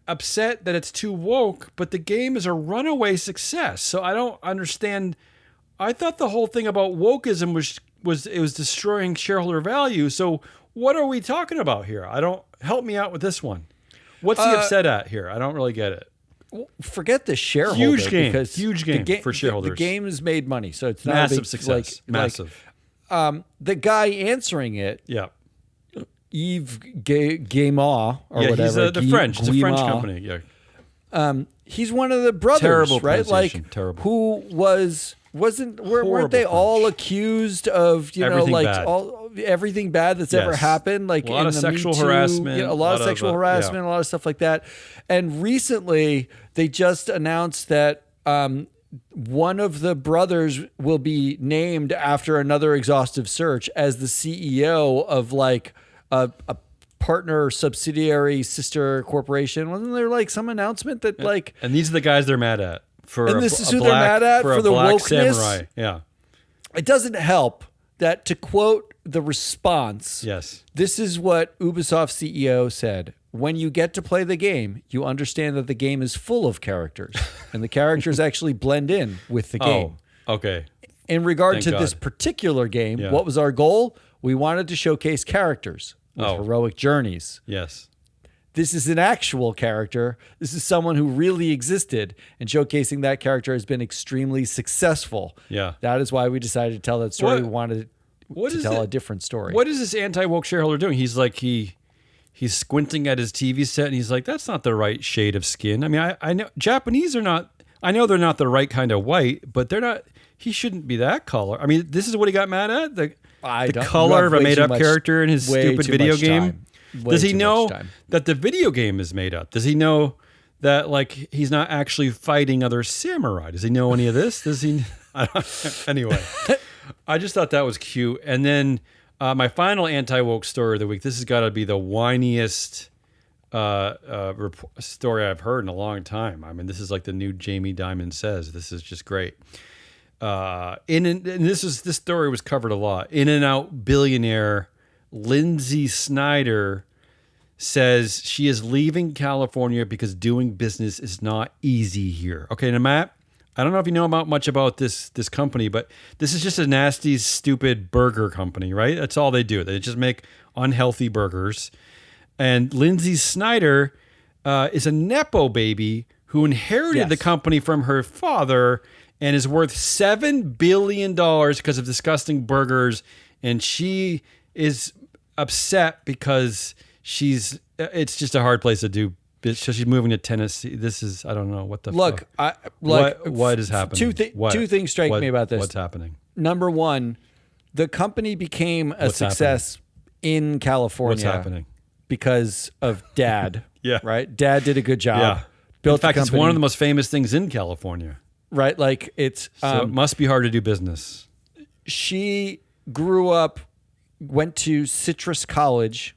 upset that it's too woke, but the game is a runaway success. So I don't understand. I thought the whole thing about wokeism was destroying shareholder value. So what are we talking about here? Help me out with this one. What's he upset at here? I don't really get it.
Forget the shareholder.
Huge game for shareholders.
The game has made money, so it's not
massive
a big,
success. Massive.
The guy answering it,
yeah,
Yves Guillemot or whatever.
He's the French. It's a French company. Yeah.
He's one of the brothers,
terrible
right? Like
terrible.
Who weren't they all accused of everything bad that's ever happened, like
a lot of sexual harassment,
a lot of sexual harassment, a lot of stuff like that. And recently, they just announced that one of the brothers will be named after another exhaustive search as the CEO of like a partner, subsidiary, sister corporation. Wasn't there like some announcement that like?
And these are the guys they're mad at.
And this is who they're mad at for the wokeness.
Samurai. Yeah.
It doesn't help that, to quote the response,
Yes.
this is what Ubisoft CEO said. When you get to play the game, you understand that the game is full of characters, and the characters actually blend in with the game.
Oh, okay.
In regard
Thank
to
God.
this particular game,
Yeah.
what was our goal? We wanted to showcase characters with heroic journeys.
Yes.
This is an actual character. This is someone who really existed, and showcasing that character has been extremely successful.
Yeah.
That is why we decided to tell that story.
What-
We wanted to tell a different story.
What is this anti-woke shareholder doing? He's like, he's squinting at his TV set and he's like, that's not the right shade of skin. I mean, I know Japanese are not, I know they're not the right kind of white, but they're not, he shouldn't be that color. I mean, this is what he got mad at? The color of a made up character in his stupid video game? Does he know that the video game is made up? Does he know that like he's not actually fighting other samurai? Does he know any of this? Does he? Anyway, I just thought that was cute. And then my final anti-woke story of the week. This has got to be the whiniest story I've heard in a long time. I mean, this is like the new Jamie Dimon Says. This is just great. And this story was covered a lot. In-N-Out billionaire Lindsay Snyder says she is leaving California because doing business is not easy here. Okay, now Matt, I don't know if you know much about this company, but this is just a nasty, stupid burger company, right? That's all they do. They just make unhealthy burgers. And Lindsay Snyder is a Nepo baby who inherited the company from her father and is worth $7 billion because of disgusting burgers. And she is upset because it's just a hard place to do. So she's moving to Tennessee. This is, I don't know what the
fuck.
What is happening?
Two things strike me about this.
What's happening?
Number one, the company became a success in California.
What's happening?
Because of Dad.
Yeah.
Right? Dad did a good job.
Yeah.
Built
in fact,
the
it's one of the most famous things in California.
Right? Like it's...
So it must be hard to do business.
She grew up, went to Citrus College.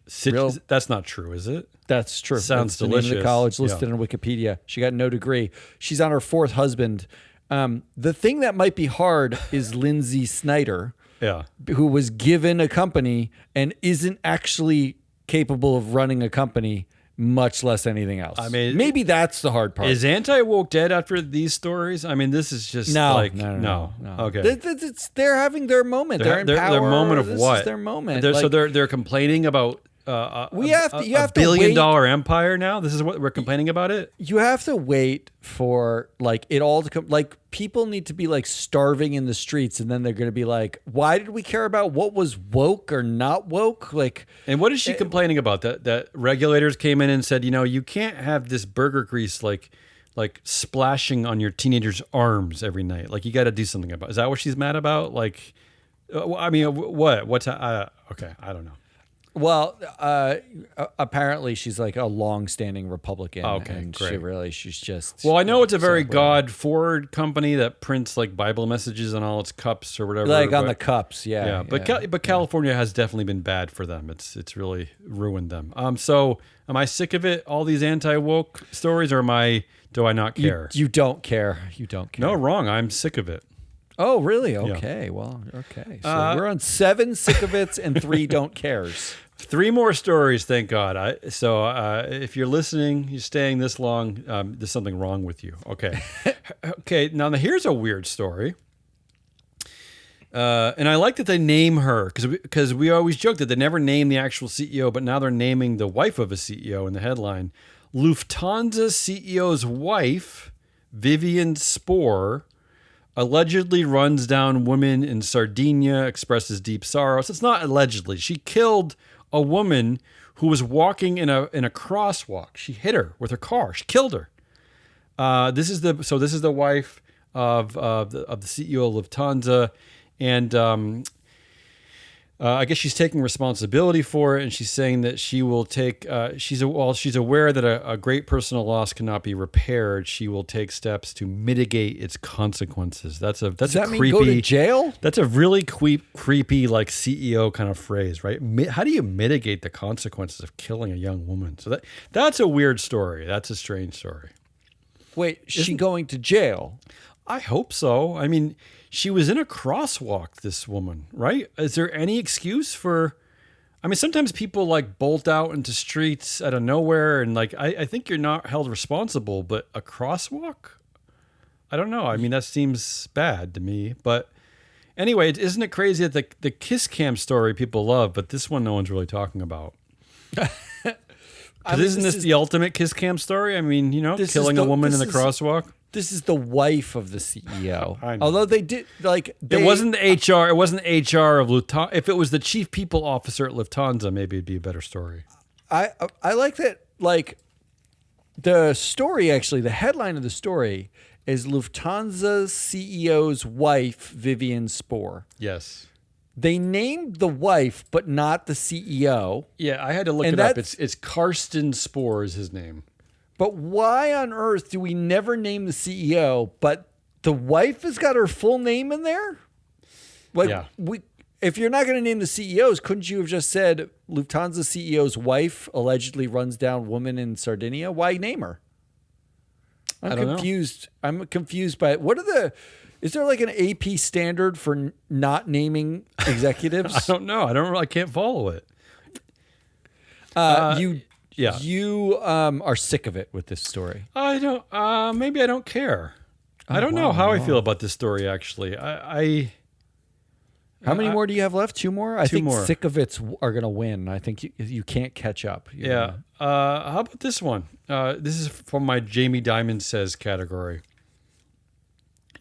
That's not true, is it?
That's true.
Sounds
That's the
delicious.
name of the college listed on Wikipedia. She got no degree. She's on her fourth husband. The thing that might be hard is Lindsay Snyder, who was given a company and isn't actually capable of running a company, much less anything else. I mean, maybe that's the hard part.
Is anti-woke dead after these stories? I mean, this is just
no.
Okay.
They're having their moment. They're in power.
Their moment of
this
what?
Is their moment.
So they're complaining about
you have
a
$1
billion empire now. This is what we're complaining about it.
You have to wait for like it all to come. Like people need to be like starving in the streets, and then they're going to be like, "Why did we care about what was woke or not woke?" Like,
and what is she complaining about? That regulators came in and said, you can't have this burger grease like splashing on your teenager's arms every night. Like you got to do something about. Is that what she's mad about? Like, I mean, what? What's okay? I don't know.
Well, apparently she's like a long-standing Republican.
Okay,
and
great.
She's just.
Well, I know it's a very God-forward company that prints like Bible messages on all its cups or whatever.
Like on the cups, yeah.
But California has definitely been bad for them. It's really ruined them. So am I sick of it? All these anti-woke stories, or do I not care?
You don't care. You don't care.
No, wrong. I'm sick of it.
Oh, really? Okay. Yeah. Well, okay. So we're on 7 sick of it's and 3 don't cares.
3 more stories, thank God. If you're listening, you're staying this long, there's something wrong with you. Okay. Okay, now here's a weird story. And I like that they name her, because we always joke that they never name the actual CEO, but now they're naming the wife of a CEO in the headline. Lufthansa CEO's wife, Vivian Spohr, allegedly runs down women in Sardinia, expresses deep sorrow. So it's not allegedly. She killed a woman who was walking in a crosswalk. She hit her with her car. She killed her. This is the wife of the CEO of Lufthansa, and I guess she's taking responsibility for it, and she's saying that she will take. While she's aware that a great personal loss cannot be repaired, she will take steps to mitigate its consequences. Does that
mean go to jail?
That's a really creepy like CEO kind of phrase, right? How do you mitigate the consequences of killing a young woman? So that's a weird story. That's a strange story.
Wait, is she going to jail?
I hope so. I mean, she was in a crosswalk, this woman, right? Is there any excuse for... I mean, sometimes people like bolt out into streets out of nowhere and like, I think you're not held responsible, but a crosswalk? I don't know. I mean, that seems bad to me. But anyway, isn't it crazy that the kiss cam story people love, but this one no one's really talking about? Isn't this the ultimate kiss cam story? I mean, killing a woman in the crosswalk.
This is the wife of the CEO. Although they did
it wasn't the HR. It wasn't the HR of Lufthansa. If it was the chief people officer at Lufthansa, maybe it'd be a better story.
I like that. Like the story, actually, the headline of the story is Lufthansa's CEO's wife, Vivian Spohr.
Yes.
They named the wife, but not the CEO.
Yeah, I had to look it up. It's Carsten Spohr is his name.
But why on earth do we never name the CEO, but the wife has got her full name in there? Like,
yeah.
If you're not going to name the CEOs, couldn't you have just said Lufthansa CEO's wife allegedly runs down woman in Sardinia? Why name her? I'm confused. I'm confused by what are the... Is there like an AP standard for not naming executives?
I don't know. I can't follow it.
You are sick of it with this story.
I don't. Maybe I don't care. I don't know how I feel about this story. Actually,
How many more do you have left? 2 more. I think
more.
Sick of It's are going to win. I think you can't catch up.
Yeah. How about this one? This is from my Jamie Dimon Says category.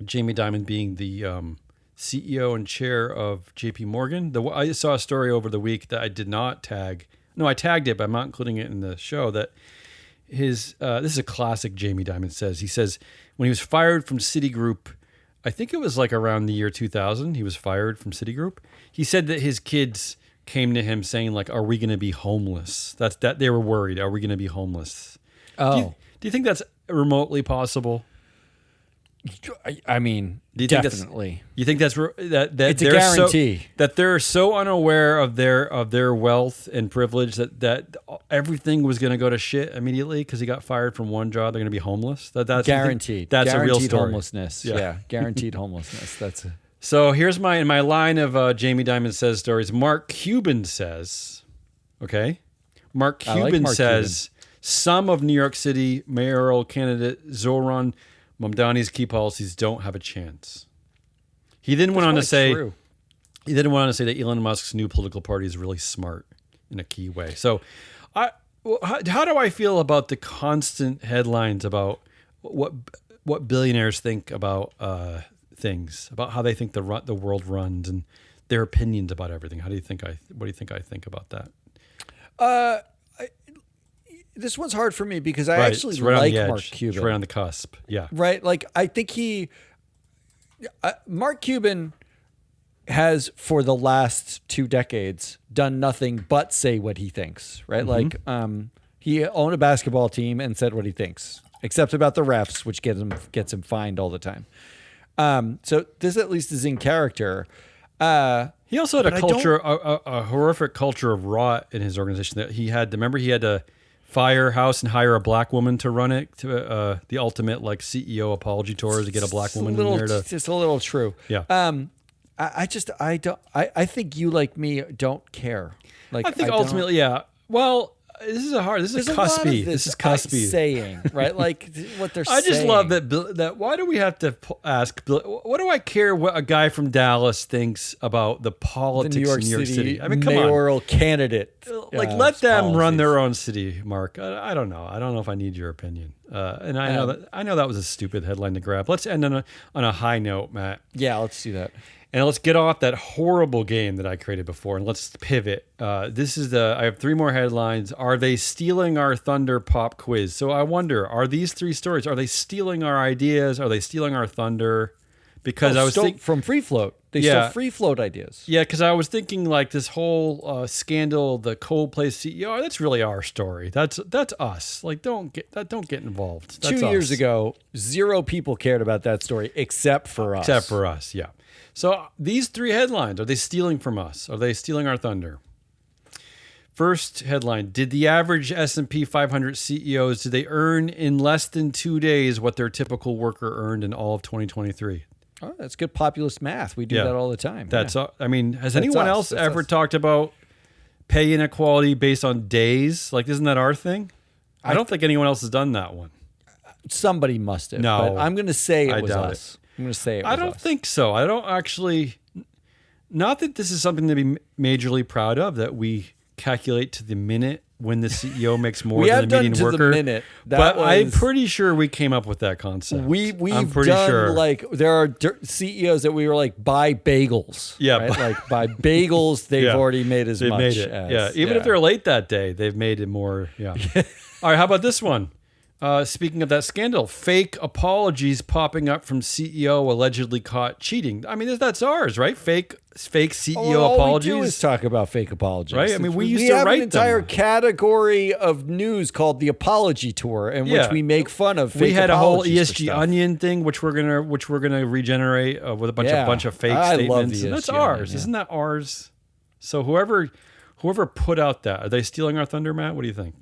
Jamie Dimon being the CEO and chair of JP Morgan. I saw a story over the week that I did not tag. No, I tagged it, but I'm not including it in the show. That this is a classic Jamie Dimon Says. He says when he was fired from Citigroup, I think it was like around the year 2000, he was fired from Citigroup. He said that his kids came to him saying like, "Are we going to be homeless?" That they were worried. Are we going to be homeless?
Oh,
do you think that's remotely possible?
I mean, definitely.
You think that's that
it's a guarantee
that they're so unaware of their wealth and privilege that everything was going to go to shit immediately because he got fired from one job. They're going to be homeless. That's
guaranteed.
That's
guaranteed
a real story.
Homelessness. Yeah, guaranteed homelessness.
So here's my line of Jamie Dimon Says stories. Mark Cuban says, okay, Mark Cuban says some of New York City mayoral candidate Zoran Mamdani's key policies don't have a chance. He then went on to say that Elon Musk's new political party is really smart in a key way. So, how do I feel about the constant headlines about what billionaires think about things, about how they think the world runs, and their opinions about everything? What do you think I think about that?
This one's hard for me because I actually like Mark Cuban.
It's right on the cusp. Yeah.
Right. Like, I think Mark Cuban has, for the last 2 decades, done nothing but say what he thinks. Right. Mm-hmm. Like, he owned a basketball team and said what he thinks, except about the refs, which gets him fined all the time. So this at least is in character.
He also had a horrific culture of rot in his organization that he had. Remember, he had to fire house and hire a black woman to run it, to the ultimate like CEO apology tour to get a black woman in there.
It's a little true.
Yeah.
I think you, like me, don't care. Like,
I think ultimately, yeah. Well, this is cuspy. This is cuspy
saying, right? Like what they're saying.
I just love that. Why do we have to ask? What do I care what a guy from Dallas thinks about the politics in New York City? I mean, come on,
mayoral candidate.
Like, let them run their own city, Mark. I don't know. I don't know if I need your opinion. And I know that was a stupid headline to grab. Let's end on a high note, Matt.
Yeah, let's do that.
And let's get off that horrible game that I created before, and let's pivot. I have 3 more headlines. Are they stealing our thunder pop quiz? So I wonder, are these 3 stories, are they stealing our ideas? Are they stealing our thunder? because I was thinking
from Free Float. They stole Free Float ideas.
Yeah, because I was thinking like this whole scandal, the Coldplay CEO. That's really our story. That's us. Like, don't get involved. That's
2 years ago, 0 people cared about that story except for us.
Except for us, yeah. So these 3 headlines, are they stealing from us? Are they stealing our thunder? First headline, did the average S&P 500 CEOs, did they earn in less than 2 days what their typical worker earned in all of 2023?
Oh, that's good populist math. We do that all the time.
I mean, has anyone else ever talked about pay inequality based on days? Like, isn't that our thing? I don't think anyone else has done that one.
Somebody must have.
No.
But I'm going to say it was us. I'm going to say it was us.
I don't think so. I don't actually, not that this is something to be majorly proud of, that we calculate to the minute when the CEO makes more than the median worker.
The minute.
But I'm pretty sure we came up with that concept.
We've done like, there are CEOs that we were like, buy bagels.
Yeah.
Right? Like by bagels, they've already made as much.
Made it.
As,
even if they're late that day, they've made it more. Yeah. All right. How about this one? Speaking of that scandal, fake apologies popping up from CEO allegedly caught cheating. I mean, that's ours, right? Fake CEO apologies.
All we do is talk about fake apologies,
right? I mean, we used to write them.
We have an entire category of news called the Apology Tour, in which we make fun of.
We had a whole ESG Onion thing, which we're gonna regenerate with a bunch of fake statements. Love the and that's ours, isn't that ours? So whoever put out that, are they stealing our thunder, Matt? What do you think?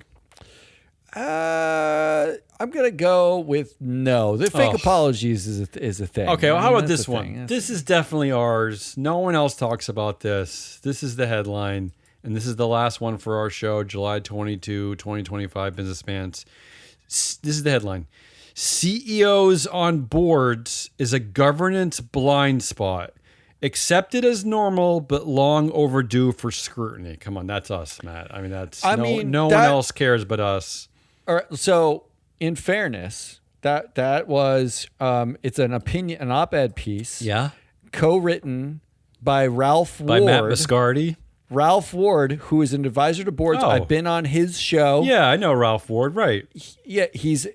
I'm gonna go with no. The fake apologies is a thing.
Okay, well, how about this one? This is definitely ours. No one else talks about this. This is the headline, and this is the last one for our show, July 22, 2025, Businessmans. This is the headline. CEOs on boards is a governance blind spot. Accepted as normal, but long overdue for scrutiny. Come on, that's us, Matt. I mean, no one else cares but us.
All right, so in fairness, that was it's an op-ed piece, co-written by Ralph Ward,
by Matt Biscardi.
Ralph Ward, who is an advisor to boards. I've been on his show.
Yeah, I know Ralph Ward. Right.
Yeah,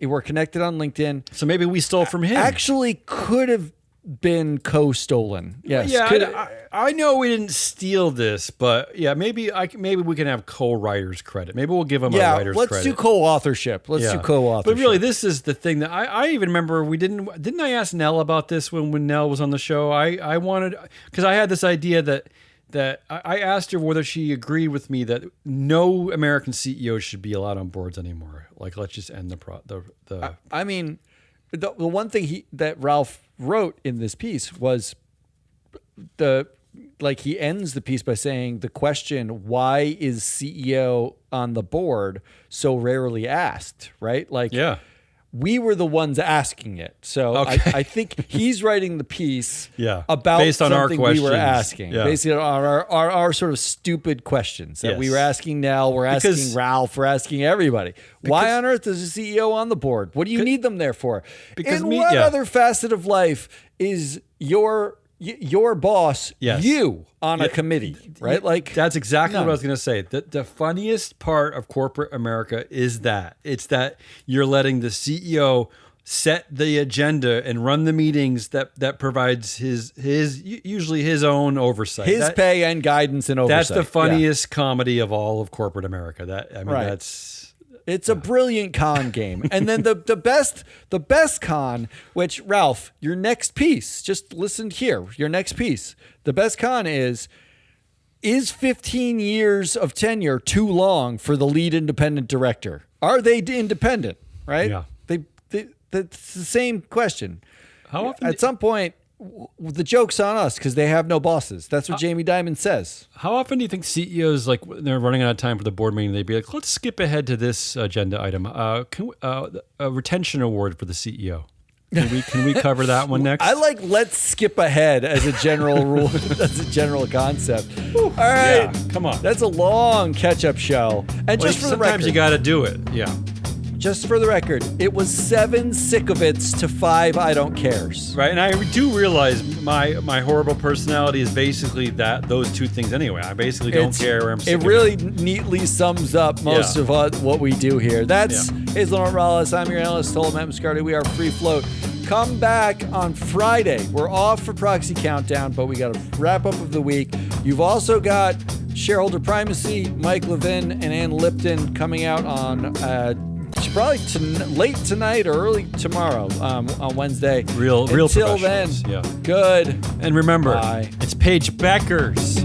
we're connected on LinkedIn.
So maybe we stole from him.
Actually, could have been co-stolen. Yes.
Yeah, I know we didn't steal this, but yeah, maybe we can have co-writers credit. Maybe we'll give them a writer's credit.
Let's do co-authorship. Let's do co-authorship.
But really, this is the thing that I even remember. We didn't I ask Nell about this when Nell was on the show? I wanted, because I had this idea that I asked her whether she agreed with me that no American CEO should be allowed on boards anymore. Like, let's just end the.
I mean, the one thing that Ralph wrote in this piece was he ends the piece by saying the question, why is CEO on the board so rarely asked, right? Like, we were the ones asking it. So I think he's writing the piece about
based on
something
our
we were asking. Basically on our sort of stupid questions that we were asking Nell, we're asking Ralph, we're asking everybody. Why on earth is a CEO on the board? What do you need them there for? Because what other facet of life is your boss, you on a committee, right? Like,
that's exactly what I was going to say. The funniest part of corporate America is that it's that you're letting the CEO set the agenda and run the meetings that provides his usually his own oversight,
his pay and guidance and oversight.
That's the funniest comedy of all of corporate America. That's.
It's a brilliant con game. And then the best con, which, Ralph, your next piece, just listen here, your next piece. The best con is 15 years of tenure too long for the lead independent director? Are they independent, right?
Yeah.
That's the same question.
How often
at some point, the joke's on us because they have no bosses. That's what Jamie Dimon says.
How often do you think CEOs, like, when they're running out of time for the board meeting, they'd be like, let's skip ahead to this agenda item. A retention award for the CEO. Can we cover that one next?
I like let's skip ahead as a general rule. That's a general concept. All right.
Yeah, come on.
That's a long catch-up show. And just for the record.
Sometimes you got to do it. Yeah.
Just for the record, it was 7 sick-of-its to 5 I don't cares.
Right, and I do realize my horrible personality is basically those two things anyway. I basically don't care where I'm sick.
It really neatly sums up most of what we do here. That's Hazelnut Morales. I'm your analyst, Matt Biscardi. We are Free Float, Come back on Friday. We're off for Proxy Countdown, but we got a wrap up of the week. You've also got Shareholder Primacy, Mike Levin and Ann Lipton coming out on probably late tonight or early tomorrow on Wednesday.
Real
Until then,
professionals. Yeah.
good.
And remember,
Bye.
it's Paige Beckers.